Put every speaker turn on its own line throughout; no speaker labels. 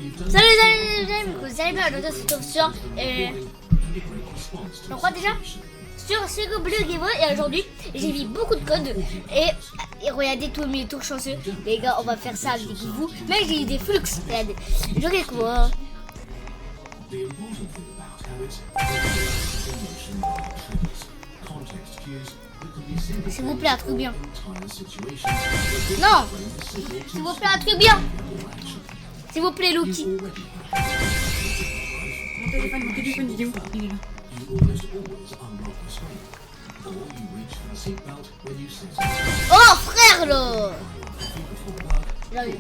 Salut les amis, vous allez bien, aujourd'hui on se retrouve sur, je crois déjà, sur serrure bleu rivaux et aujourd'hui j'ai mis beaucoup de codes et regardez tous mes tours chanceux. Les gars, on va faire ça avec vous, mais j'ai eu des flux, regardez, j'aurais quoi. S'il vous plaît, un truc bien. Non, s'il vous plaît, un truc bien. S'il vous plaît, Lucky.
Mon téléphone, il est où? Il est là.
Oh, frère, là. Là, oui.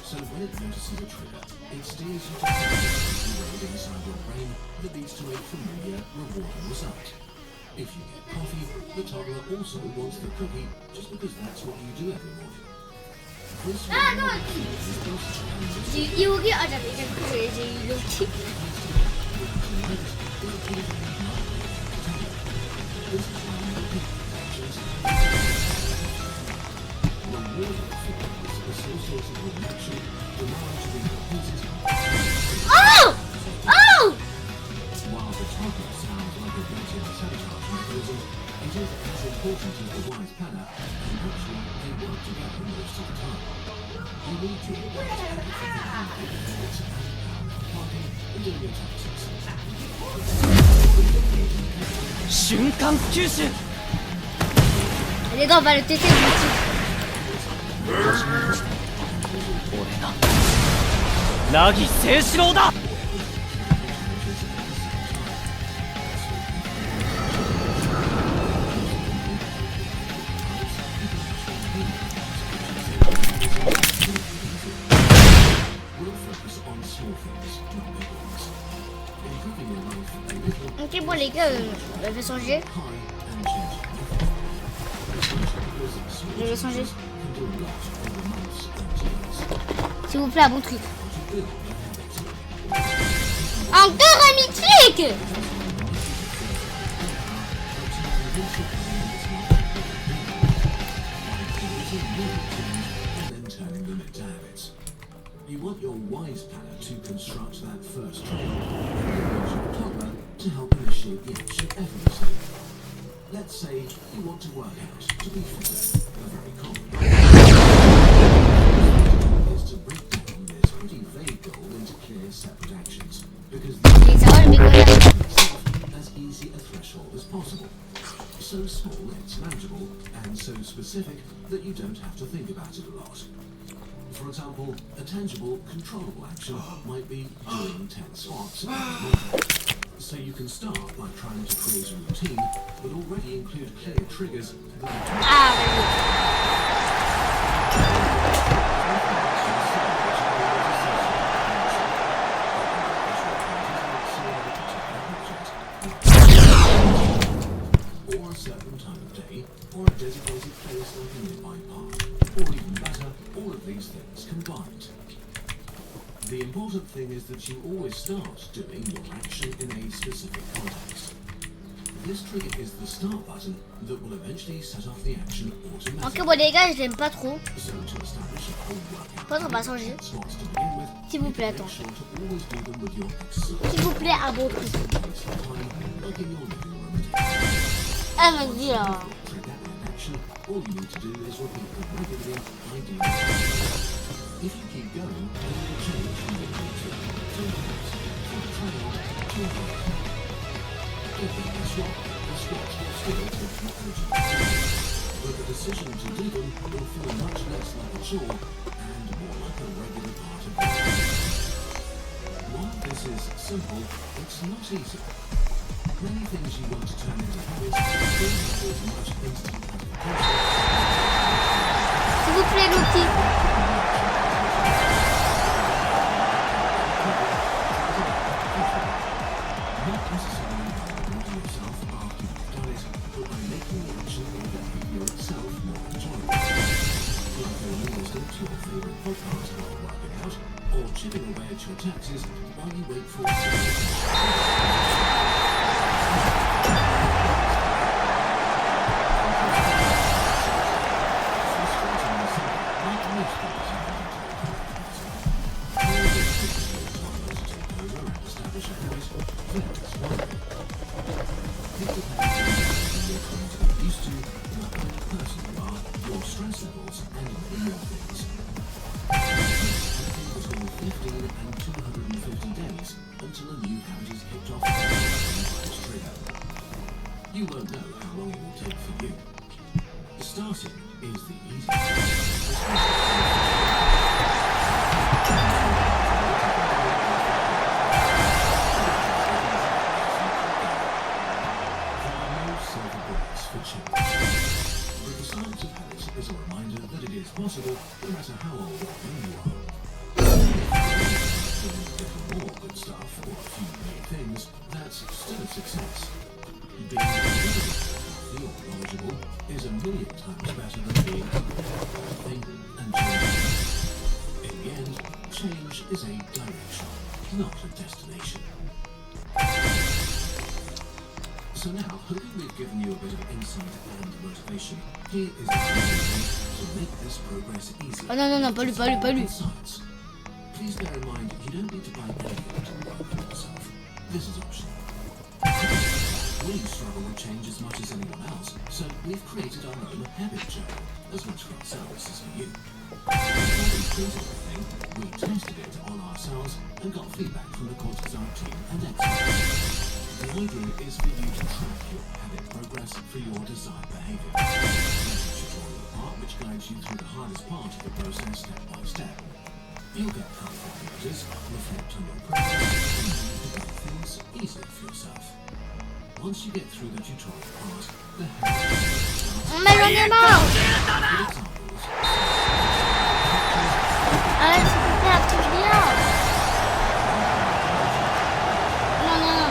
So when it notices a trigger, it steers you to the road inside your brain that leads to a familiar, rewarding result. If you get coffee, the toddler also wants the cookie, just because that's what you do every morning. This
Ah non, j'ai eu Yogi, ah j'ai eu Yogi. Oh! Oh!
While the toddler sounds like a built-in sabotage mechanism, it is as important as the wise planner, and actually they work together most of the time. You need your wise planner for thinking thoughts and parking and doing your taxes.
瞬間吸収
Les gars, on va le tester le motif.
俺な凪清志郎だ
Ok, bon les gars, je vais changer. Je vais changer. S'il vous plaît, un bon truc. Encore un mythique!
You want your wise planner to construct that first trigger, and use your toddler to help initiate the action effortlessly. Let's say you want to work out to be fit, a very common. Is to break down this pretty vague goal into clear separate actions, because this is as easy a threshold as possible. So small it's manageable, and so specific that you don't have to think about it a lot. For example, a tangible, controllable action might be doing 10 squats. So you can start by trying to create a routine, but already include clear triggers that or a certain time of day, or a designated place like a nearby park, or even better, all of these things combined. The important thing is that you always start doing your action in a specific context. This trigger is the start button that will eventually set off the action automatically.
Ok, bon les gars, je l'aime pas trop.
So to establish a full workout,
Quand on va changer.
squats to begin with,
S'il vous plaît,
make
attends.
sure to always do them with your exercise
S'il vous plaît, un bon truc.
time, like in your living room.
Ah, vas-y là.
Trigger an action, all you need to do is repeat them regularly by doing If you keep going, then it will change from the routine to a habit, from a trial to a habit. If they swap, the squats will still take your energy. But the decision to do them will feel much less like a chore and more like a regular part of your life. While this is simple, it's not easy. Many things you want to turn into habits don't have as much instant gratification.
S'il vous plaît, Lucky.
Not necessarily by rewarding yourself after you've done it, but by making the action or behavior itself more enjoyable. Like a podcast while working out, or chipping away at your taxes while you wait for a your stress levels and many more things. Between 15 and 250 days until a new habit is kicked off and the trigger. You won't know how long it will take for you. Starting is the is a reminder that it is possible no matter how old or young you are. Doing a little more good stuff or a few new things, that's still a success. Being healthy or knowledgeable is a million times better than being nothing and changing. In the end, change is a direction, not a destination. So now, hoping we've given you a bit of insight and motivation, here is a way to make this progress easier.
Oh non, pas lui.
Science. Please bear in mind, you don't need to buy anything to work on yourself. This is optional. We struggle with change as much as anyone else, so we've created our own habit journal, as much for ourselves as for you. Before we printed everything, we tested it on ourselves and got feedback from the course design team and experts. The idea is for you to track your habit progress for your desired behavior. There's a tutorial part which guides you through the hardest part of the process step by step. You'll get helpful images, reflect on your progress, and learn to make things easier for yourself. Once you get through the tutorial part, the habit starts.
Mais j'en ai marre. Allez, s'il vous plaît, active bien. Non.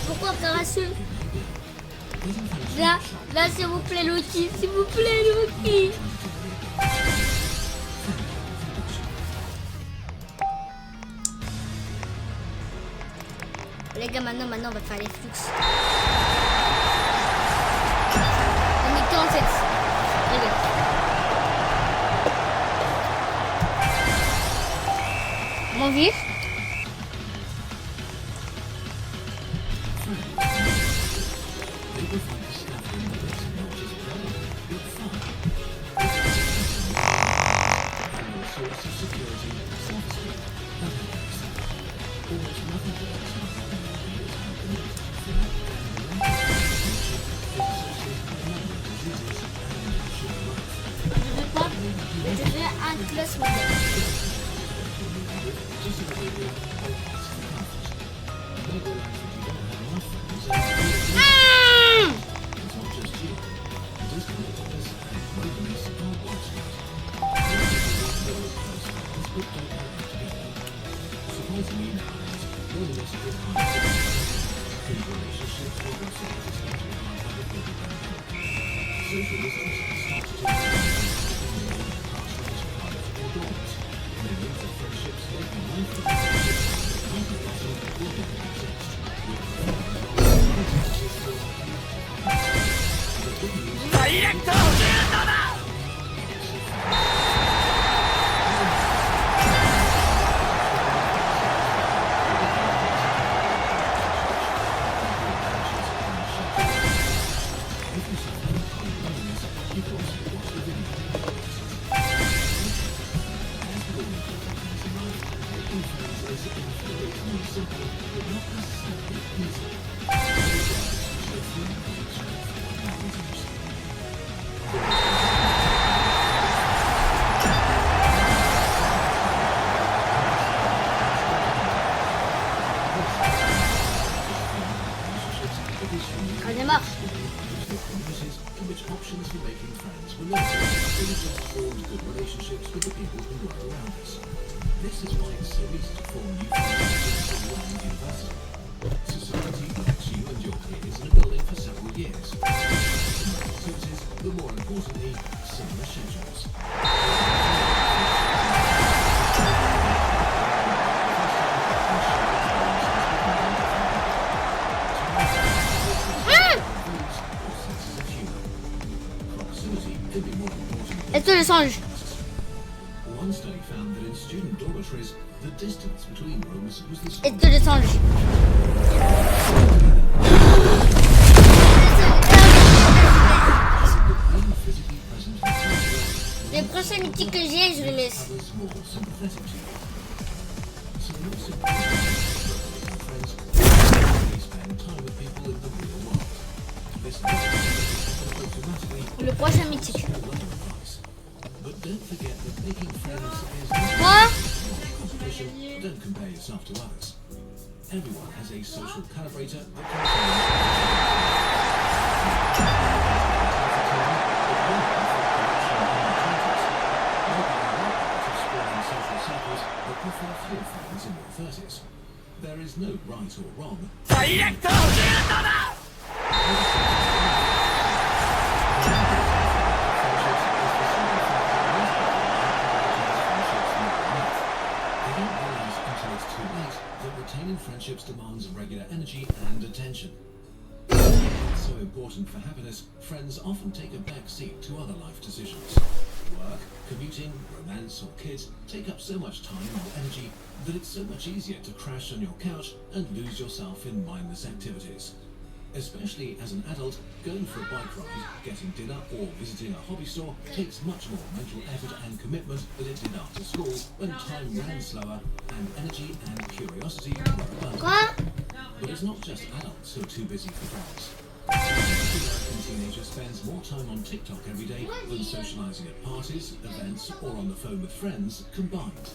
Pourquoi carasseux? Là, s'il vous plaît, Loki, Les gars, maintenant, on va faire les flux. On est 47. Les gars. Mon vif. Je fais un classement. On démarre.
This is why it's so easy to form new friendships in school and university. Society lets you and your peers in a building for several years. Similar activities, but more importantly, similar schedules.
Est-ce que je change?
One study found that in student dormitories, the distance between rooms was the
Est-ce que je change?
being physically present in class
Les prochaines mythiques que j'ai, je les laisse.
others more sympathetic to you. So the most important friends really spend time with people in the real world. This automatically
Le prochain mythique.
advice. But don't forget that making friends is
Quoi?
competition. Don't compare yourself to others. Everyone has a social calibrator that can prefer fewer friends in your 30s. There is no right or wrong.
ダイレクトシュートだ
They don't realize until it's too late that retaining friendships demands regular energy and attention. It's so important for happiness, friends often take a back seat to other life decisions. Work, commuting, romance, or kids take up so much time and energy that it's so much easier to crash on your couch and lose yourself in mindless activities. Especially as an adult, going for a bike ride, getting dinner, or visiting a hobby store takes much more mental effort and commitment than it did after school when time ran slower and energy and curiosity were abundant.
Quoi?
But it's not just adults who are too busy for friends. The American teenager spends more time on TikTok every day than socializing at parties, events, or on the phone with friends combined.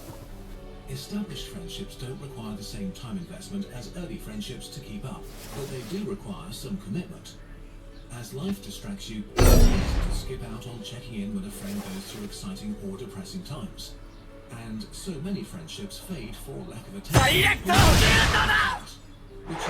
Established friendships don't require the same time investment as early friendships to keep up, but they do require some commitment. As life distracts you, it's easy to skip out on checking in when a friend goes through exciting or depressing times. And so many friendships fade for lack of attention.
ダイレクトシュートだ
Which is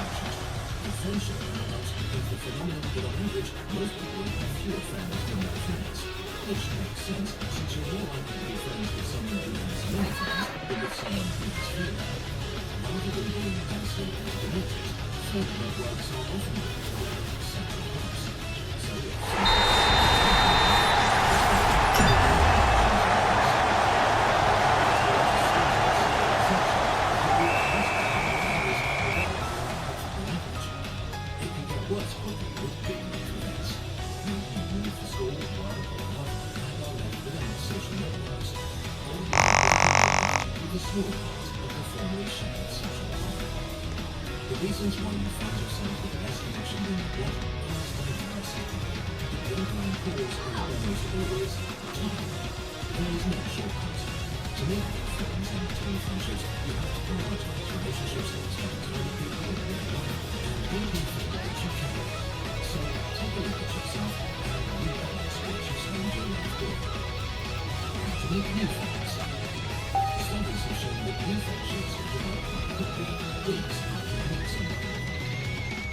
friendship paradox is the phenomenon that on average most people have fewer friends than their friends. Which makes sense since you're more likely to be friends with someone who has many friends than with someone who has fewer. Rather than being isolated and connected, friend networks are often central hubs. So what's quickly with big events. You move to school, work, or love, and are left without social networks. Or you with a small part of the formerly shared social life. The reasons why you find yourself with less connection than you want are as diverse. The underlying cause is almost always time. There is no shortcut. To make good friends and retain friendships, you have to prioritize relationships, spend time with people in real life, and be people that you can. So take a look at yourself and realize what you spend your life doing. To make new friends. Studies have shown that new friendships develop quickly, weeks after you meet someone.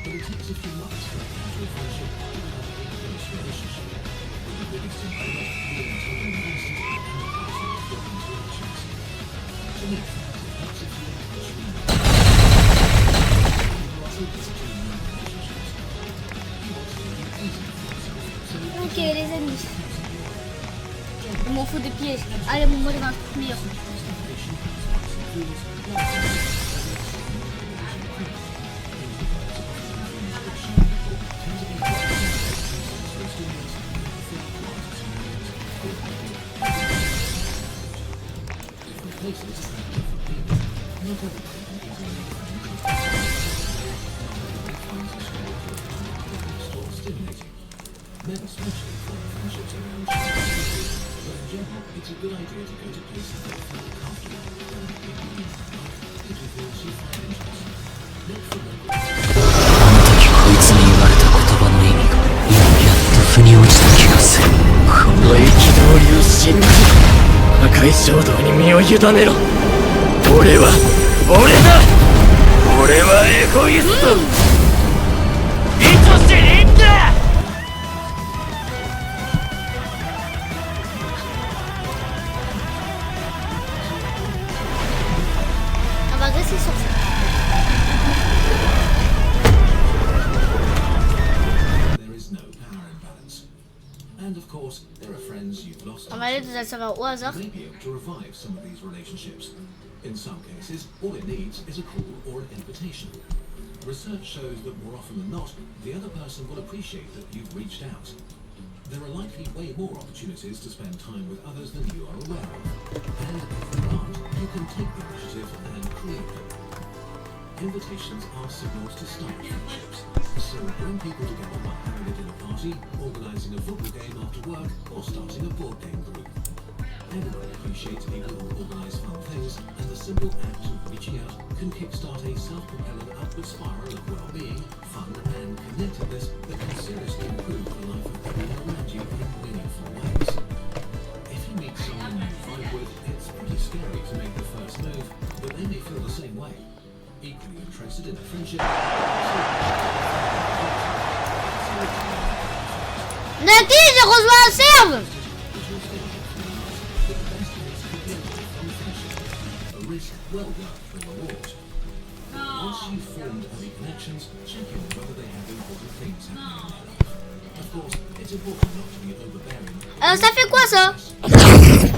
But it takes a few months for a casual friendship to become a close relationship, with the biggest impediment being time invested and the passion of your interactions. To make friends, it helps if you actually know. You are open to new relationships. You want to make it easy for yourself, so you
Ok les amis. Je m'en fous des pièges. Allez, mon mode va un truc meilleur.
Men especially form friendships around shared but in general, it's a good idea to go to places that feel comfortable and people you like, into things you find interesting. Look for local
界衝動に身を委ねろ。俺はエゴイスト。意図していいんだ。
On va agresser sur ça.
There is no power imbalance. And of course, there are friends you've lost.
On va aller dans un serveur au hasard.
You may be able to revive some of these relationships. In some cases, all it needs is a call or an invitation. Research shows that more often than not, the other person will appreciate that you've reached out. There are likely way more opportunities to spend time with others than you are aware of. And if there aren't, you can take the initiative and create them. Invitations are signals to start friendships. So bring people together by having a dinner party, organising a football game after work, or starting a board game group. Everyone appreciates people who organise fun things, and the simple act of reaching out can kickstart a self-propelling upward spiral of well-being, fun and connectedness that can seriously improve the life of everyone around you in meaningful ways. If you meet someone you vibe with, it's pretty scary to make the first move, but they may feel the same way. Equally interested in a friendship.
Naki, j'ai rejoint un serve.
Well worth the reward. Once you've formed early connections, check in whether they have important things happening in their life. Of course, it's important not to be overbearing.
Ça fait quoi ça?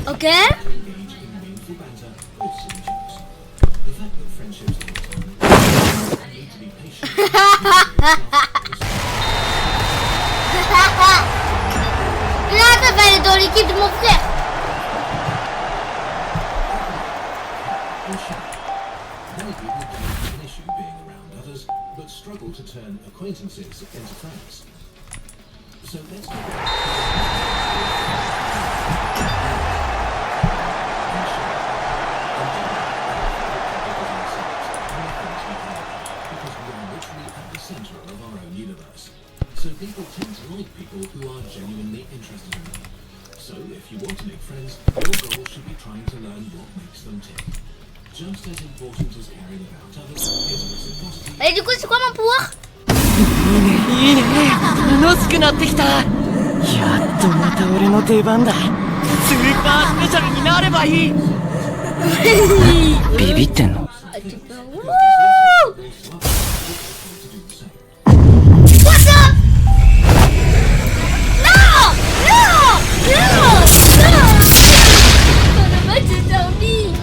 Ok.
Engage in meaningful banter or silly jokes. The fact that friendships take time, you need to be patient.
Là, ça va aller dans l'équipe de mon frère.
Many people don't have an issue being around others, but struggle to turn acquaintances into friends. So let's talk because we are literally at the center of our own universe. So people tend to like people who are genuinely interested in them. So if you want to make friends, your goal should be trying to learn what makes them tick. Just as important as caring about others is reciprocity.
Et du coup, c'est quoi mon pouvoir?
いいね楽しくなってきた。やっとまた俺の出番だ。スーパースペシャルになればいい。ビビってんの？
Quoi ça? Non! Non! Non! Non! Le match est terminé.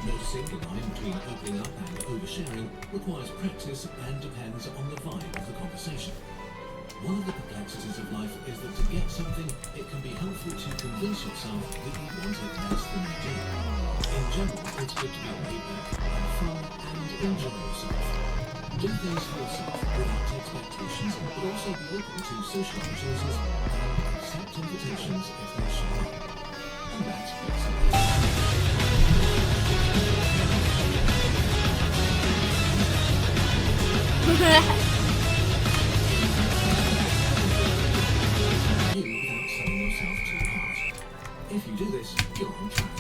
No single line between opening up and oversharing requires practice and depends on the vibe of the conversation. One of the complexities of life is that to get something, it can be helpful to convince yourself that you want it less than you do. In general, it's good to be laid back, have fun, and enjoy yourself. Do things for yourself without expectations, but also be open to social opportunities and accept invitations if they show up. And that's basically you without selling yourself too hard. If you do this, you're on track.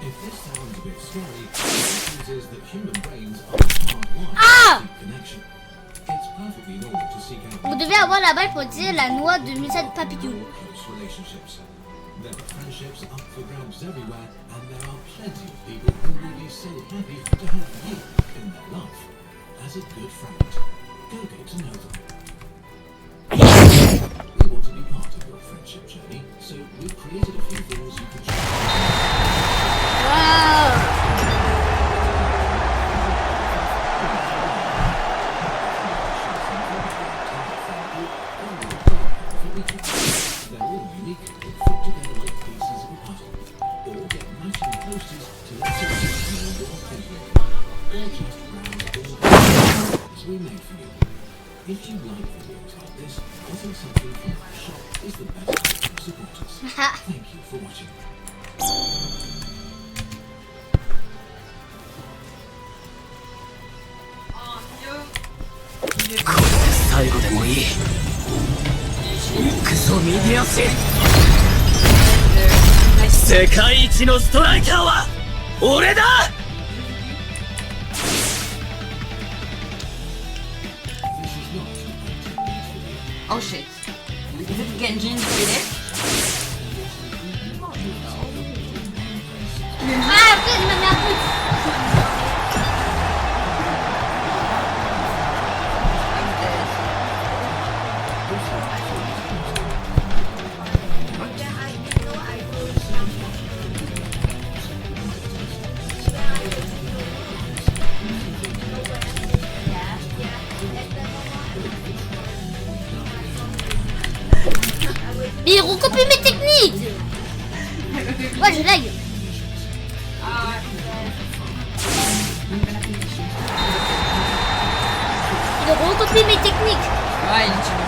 If this sounds a bit scary, the news is that human brains are hardwired to seek connection. It's perfectly normal to seek out
Vous devez avoir la balle pour utiliser la noix de musette papillon.
close relationships. There are friendships up for grabs everywhere, and there are plenty of people who will be so happy to have you in their life. As a good friend, go get to know them. We want to be part of your friendship journey, so we've created a few things you can try.
Wow.
They're all unique and fit together like pieces of a puzzle. Or get matching posters to let someone know you're thinking. Or just browse all the things we made for you. If you like videos like this, getting something from our shop is the best way to support us. Thank you for watching.
これで最後でもいい。行くぞ右足。世界一のストライカーは俺だ。
Oh shit. Is it Genjin's village?
Ah, après, il m'a mis un truc. Mais il recopie mes techniques. Ouais, je lag. Il recopie mes techniques.
Ouais, il utilise...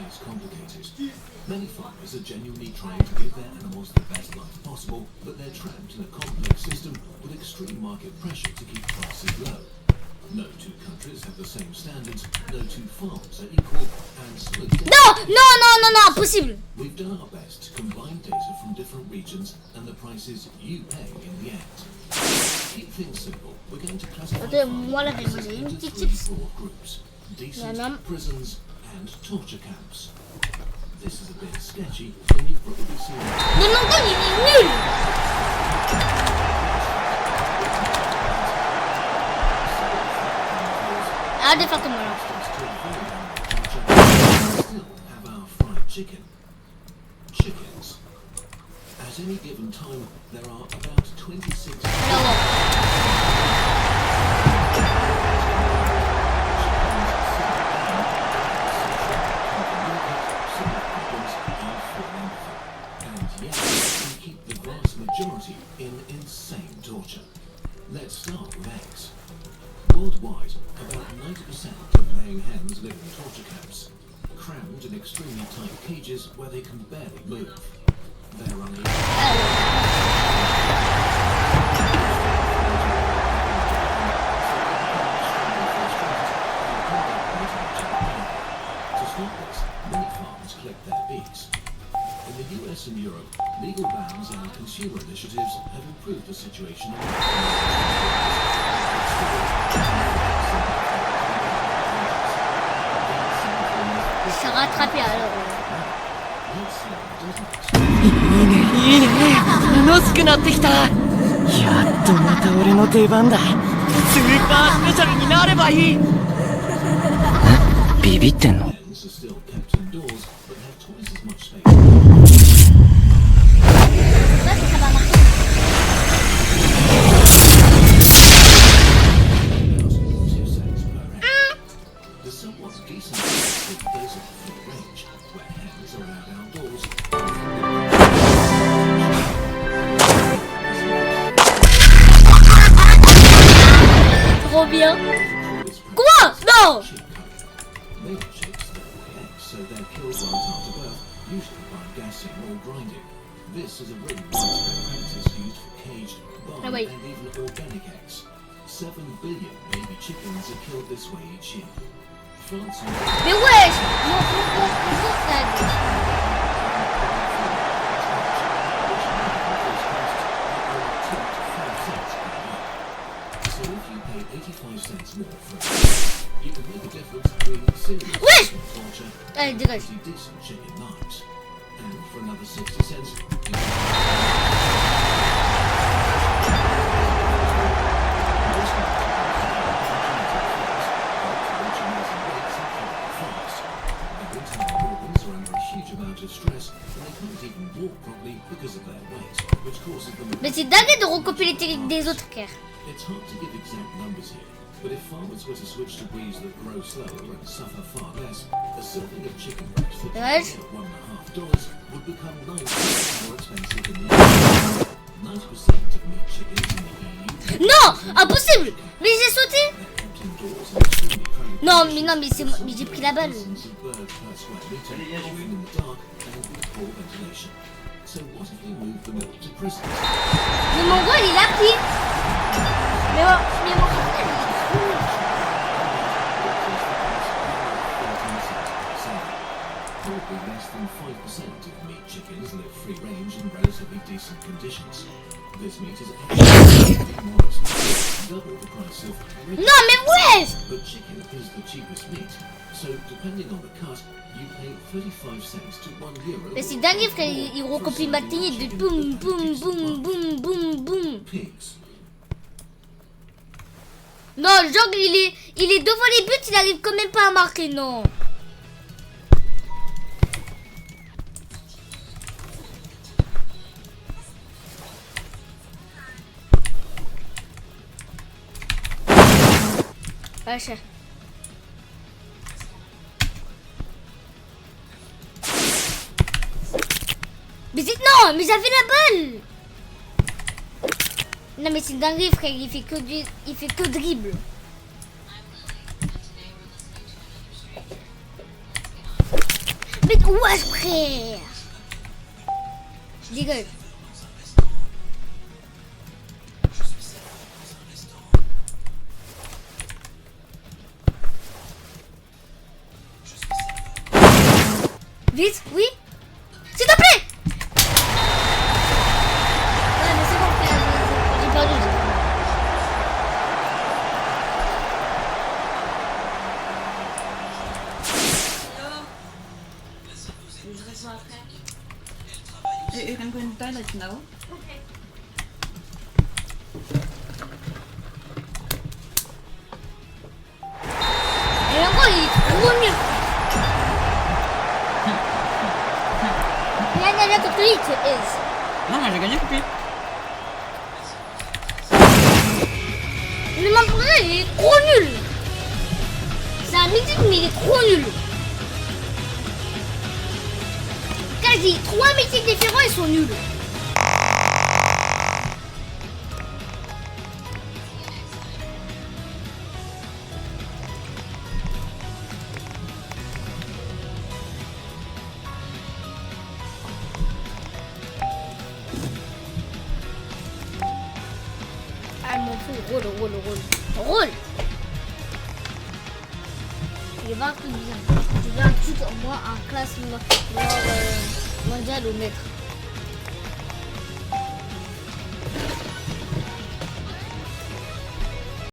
It's complicated. Many farmers are genuinely trying to give their animals the best life possible, but they're trapped in a complex system with extreme market pressure to keep prices low. No two countries have the same standards, no two farms are equal, and so
Non, impossible.
we've done our best to combine data from different regions and the prices you pay in the end. To keep things simple, we're going to classify
Attends, moi, là,
farmers
j'ai une
into
petite
three
tips.
broad groups: decent,
Madame.
prisons, and torture camps. This is a bit sketchy, and you've probably seen it.
Non, il est nul. Arrête de faire comme moi là.
Still have our fried chickens. At any given time, there are about 26
Alors,
and yet we keep the vast majority in insane torture. Let's start with eggs. Worldwide, about 90% of laying hens live in torture camps, crammed in extremely tight cages where they can barely move. They're unable. To stop this, many farms clip their beaks. In the US and Europe, legal bans and consumer initiatives have improved the situation.
je suis rattrapé alors.
いいね楽しくなってきた。やっとまた俺の出番だ。スーパースペシャルになればいい。ビビってんの？
Hens are still kept indoors, but have twice as much space.
Ça, ça va marcher.
Two cents per egg. The somewhat decent with those of free range, where hens are allowed outdoors.
Trop bien. Quoi? Non.
Sheep code. Male chicks don't lay eggs, so they're killed right after birth, usually by gassing or grinding. This is a really widespread practice used for caged, barn,
Ah oui.
and even organic eggs. 7 billion baby chickens are killed this way each year. France and
Mais wesh. Mon lag.
So if you pay 85 cents more for a chicken, you can make a difference between serious
Wesh.
chicken torture
Allez,
and
dégage.
pretty decent chicken knives. And for another 60 cents, you can of stress and they can't even walk properly because of their weight, which causes them.
Mais c'est dingue de recopier les techniques des autres, frère.
It's hard to give exact numbers here, but if farmers were to switch to breeds that grow slower and suffer far less, a serving of chicken breast for
Yes.
$1.50 would become 9 times more expensive in the EU. 90% of meat chickens in the EU.
Non, impossible. Mais j'ai sauté.
They're kept indoors in extremely cramped
Non, mais j'ai pris la balle.
thousands of birds per square meter, often in the dark and with poor ventilation. So what if we move the milk to prisons?
Mais mon gars, il a pris. Mais mon
Probably less than 5% of meat chickens live free range in relatively decent conditions. This meat is actually more expensive, double the price of regular
Non, mais wesh!
but chicken is the cheapest meat. So depending on the cut, you pay 35 cents to €1.
Mais c'est dingue frère, il recopie ma technique de boum boum boum boum boum boum.
Pigs.
Non, genre il est devant les buts, il arrive quand même pas à marquer, non. Ah, cher. Mais non, mais j'avais la balle. Non mais c'est dingue frère, il fait que dribble. Mais ouais frère. Je dégage. Vite, oui. S'il te plaît. Ouais mais c'est bon frère, j'ai perdu.
You can go in the toilet now.
Et encore il est trop mieux. Là, contre lui,
Non, mais j'ai gagné, Pupi.
mais mon frère, il est trop nul. C'est un mythique, mais il est trop nul. Quasi 3 mythiques différents, ils sont nuls. Ah, mon fou, roule. Il va un truc bien. Il va un truc, moi, un classe mondial au maître.